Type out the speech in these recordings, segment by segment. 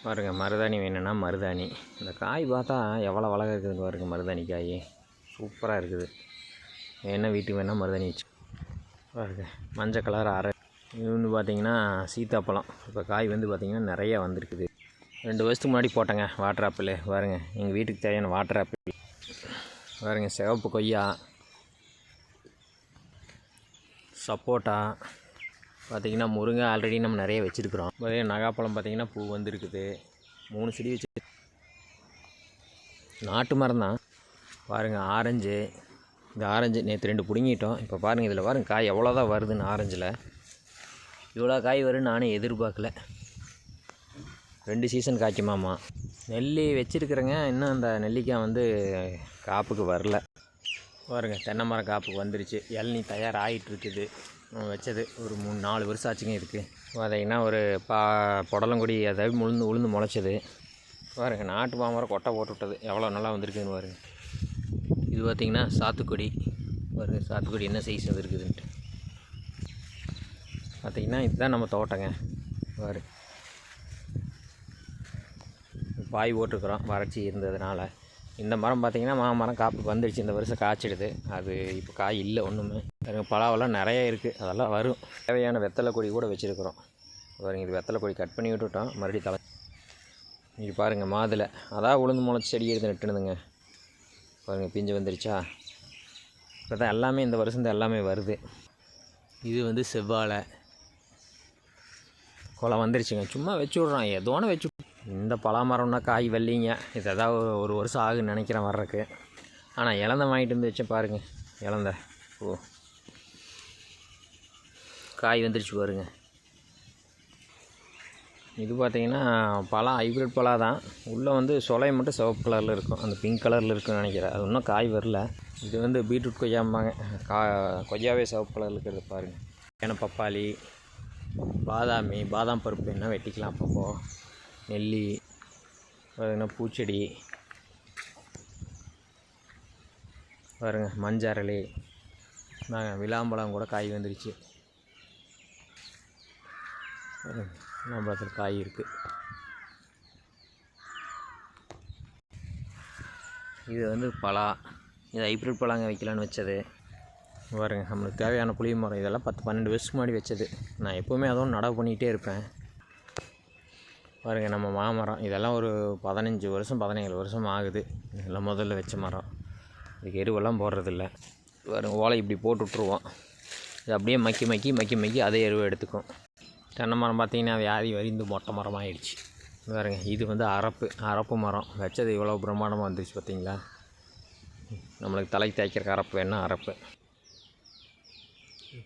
பாருங்க மருதாணி வேணும்னா மருதாணி. இந்த காய் பார்த்தா எவ்வளோ அழகாக இருக்குதுன்னு பாருங்க. மருதாணி காய் சூப்பராக இருக்குது. வேணால் வீட்டுக்கு வேணால் மருதாணி வச்சு பாருங்க. மஞ்சள் கலர் அரை. இது வந்து பார்த்திங்கன்னா சீத்தாப்பழம். இப்போ காய் வந்து பார்த்திங்கன்னா நிறையா வந்திருக்குது. 2 வருஷத்துக்கு முன்னாடி போட்டேங்க வாட்டர் ஆப்பிள். பாருங்கள் எங்கள் வீட்டுக்கு தேவையான வாட்டர் ஆப்பிள். பாருங்கள் சிவப்பு கொய்யா, சப்போட்டா, பார்த்திங்கன்னா முருங்கை ஆல்ரெடி நம்ம நிறைய வச்சுருக்குறோம். பார்த்திங்கன்னா நகாப்பழம் பார்த்திங்கன்னா பூ வந்துருக்குது. 3 செடி வச்சு நாட்டு மரம் தான். பாருங்கள் ஆரஞ்சு. இந்த ஆரஞ்சு நேற்று 2 பிடுங்கிட்டோம். இப்போ பாருங்கள் இதில் பாருங்கள் காய் எவ்வளோதான் வருதுன்னு. ஆரஞ்சில் இவ்வளோ காய் வரும்னு நானே எதிர்பார்க்கல. 2 சீசன் காய்க்குமாம்மா. நெல்லி வச்சுருக்குறேங்க. இன்னும் அந்த நெல்லிக்காய் வந்து காப்புக்கு வரல. பாருங்கள் தென்னை மரம் காப்புக்கு வந்துருச்சு. இளநீ தயார் ஆகிட்டுருக்குது. வச்சது ஒரு 3-4 வருஷம் ஆச்சுங்க இருக்குது. பார்த்திங்கன்னா ஒரு புடலங்குடி அதாவது உளுந்து முளைச்சது. பாருங்கள் நாட்டு மாமரம் கொட்டை போட்டு விட்டது எவ்வளோ நல்லா வந்திருக்குதுன்னு பாருங்கள். இது பார்த்திங்கன்னா சாத்துக்குடி. பாருங்கள் சாத்துக்குடி என்ன சைஸ் வந்துருக்குதுன்ட்டு. பார்த்திங்கன்னா இதுதான் நம்ம தோட்டங்க. பாரு பாய் போட்டுருக்குறோம் வறட்சி இருந்ததுனால. இந்த மரம் பார்த்திங்கன்னா மாமரம் காப்புக்கு வந்துடுச்சு. இந்த வருஷம் காய்ச்சிடுது. அது இப்போ காய் இல்லை ஒன்றுமே. பலாவெல்லாம் நிறைய இருக்குது. அதெல்லாம் வரும். தேவையான வெத்தலை கொடி கூட வச்சுருக்குறோம். பாருங்கள் இது வெத்தலை கொடி கட் பண்ணி விட்டுட்டோம். மறுபடியும் தலை இங்கே பாருங்கள் மாதுளை. அதான் உளுந்து முளைச்சி செடி எடுத்து நட்டுனுதுங்க. பாருங்கள் பிஞ்சு வந்துருச்சா. இப்போ தான் எல்லாமே இந்த வருஷம் எல்லாமே வருது. இது வந்து செவ்வாழை குளம் வந்துருச்சுங்க. சும்மா வச்சு விட்றான் ஏதோன்னு வச்சு. இந்த பலாமரம்னா காய் வெள்ளிங்க. இது ஏதாவது ஒரு வருஷம் ஆகுன்னு நினைக்கிறேன் வர்றதுக்கு. ஆனால் இலந்த வாங்கிட்டு வந்து வச்சேன் பாருங்கள். இலந்த காய் வந்துருச்சு பாருங்க. இது பார்த்திங்கன்னா பழம் ஹைப்ரிட் பழம் தான். உள்ளே வந்து சொலை மட்டும் சிவப்பு கலரில் இருக்கும். அந்த பிங்க் கலரில் இருக்குன்னு நினைக்கிறேன். அது இன்னும் காய் வரல. இது வந்து பீட்ரூட் கொய்யாம்பாங்க. கொய்யாவே சிவப்பு கலரில் இருக்கிறது பாருங்கள். ஏன்னா பப்பாளி, பாதாம் பருப்பு என்ன வெட்டிக்கலாம் அப்பப்போ. நெல்லி, பார்த்திங்கன்னா பூச்செடி பாருங்கள். மஞ்சரளி, விளாம்பழம் கூட காய் வந்துருச்சு. விளாம்பழத்தில் காய் இருக்குது. இது வந்து பலா. இது ஹைப்ரிட் பழங்க வைக்கலான்னு வச்சது. பாருங்க நம்மளுக்கு தேவையான புளிய மரம். இதெல்லாம் 10-12 வருஷத்துக்கு முன்னாடி வச்சது. நான் எப்போவுமே அதுவும் நடவு பண்ணிகிட்டே இருப்பேன். பாருங்கள் நம்ம மாமரம். இதெல்லாம் ஒரு 15 வருஷம் 17 வருஷம் ஆகுது. இதெல்லாம் முதல்ல வச்ச மரம். இதுக்கு எருவெல்லாம் போடுறதில்ல. பாருங்கள் ஓலை இப்படி போட்டு விட்ருவோம். இது அப்படியே மக்கி அதே எருவை எடுத்துக்கும். தென்னை மரம் பார்த்திங்கன்னா வியாதி வரிந்து மொட்டை மரம் ஆகிடுச்சு. பாருங்கள் இது வந்து அரப்பு மரம். வச்சது இவ்வளோ பிரம்மாண்டமாக வந்துருச்சு பார்த்திங்களா. நம்மளுக்கு தலைக்கு தேய்க்கிறக்கு அரப்பு வேணால் அரப்பு.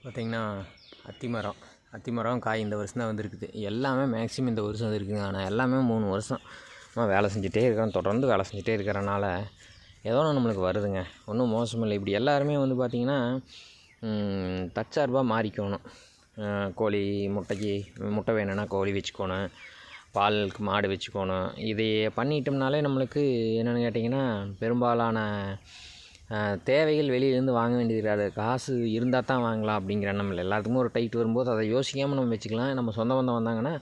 பார்த்திங்கன்னா அத்தி மரம் காய் இந்த வருஷம் தான் வந்துருக்குது. எல்லாமே மேக்ஸிமம் இந்த வருஷம் வந்துருக்குங்க. ஆனால் எல்லாமே 3 வருஷம் வேலை செஞ்சுட்டே இருக்கிறோம். தொடர்ந்து வேலை செஞ்சுட்டே இருக்கிறனால ஏதோ நம்மளுக்கு வருதுங்க. ஒன்றும் மோசமில்லை. இப்படி எல்லாருமே வந்து பார்த்திங்கன்னா தற்சார்பாக மாறிக்கணும். கோழி முட்டை வேணும்னா கோழி வச்சுக்கணும். பாலுக்கு மாடு வச்சுக்கணும். இதை பண்ணிட்டோம்னாலே நம்மளுக்கு என்னென்னு கேட்டிங்கன்னா பெரும்பாலான தேவைகள் வெளியிலேருந்து வாங்க வேண்டியது கிடையாது. காசு இருந்தால் தான் வாங்கலாம் அப்படிங்கிற எண்ணம் இல்லை. எல்லாத்துக்குமே ஒரு டைட் வரும்போது அதை யோசிக்காமல் நம்ம வச்சுக்கலாம். நம்ம சொந்த பந்தம் வந்தாங்கன்னா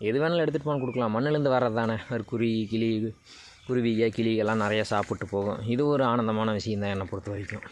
எது வேணாலும் எடுத்துகிட்டு போய் கொடுக்கலாம். மண்ணிலேருந்து வர்றது தானே. ஒரு குருவிங்க கிளி எல்லாம் நிறையா சாப்பிட்டு போகும். இது ஒரு ஆனந்தமான விஷயம் தான் என்னை பொறுத்த வரைக்கும்.